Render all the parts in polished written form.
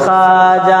ख्वाजा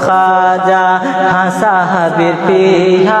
ख्वाजा हाँ साहबिर पिया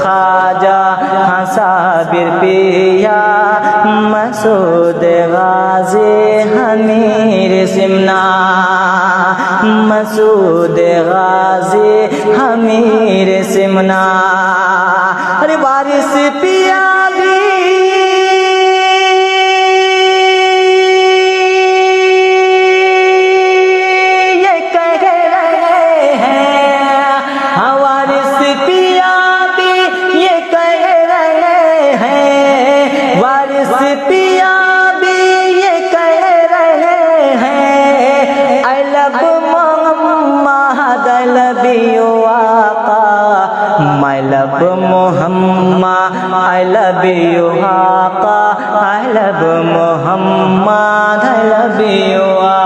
ख्वाजा हाँ साहबिर पिया मसूद गाजी हमीर सिमना मसूद गाजी हमीर सिमना अरे बारिश पिया I love Muhammad, I love you, Aqa. I love Muhammad, I love you, Aqa.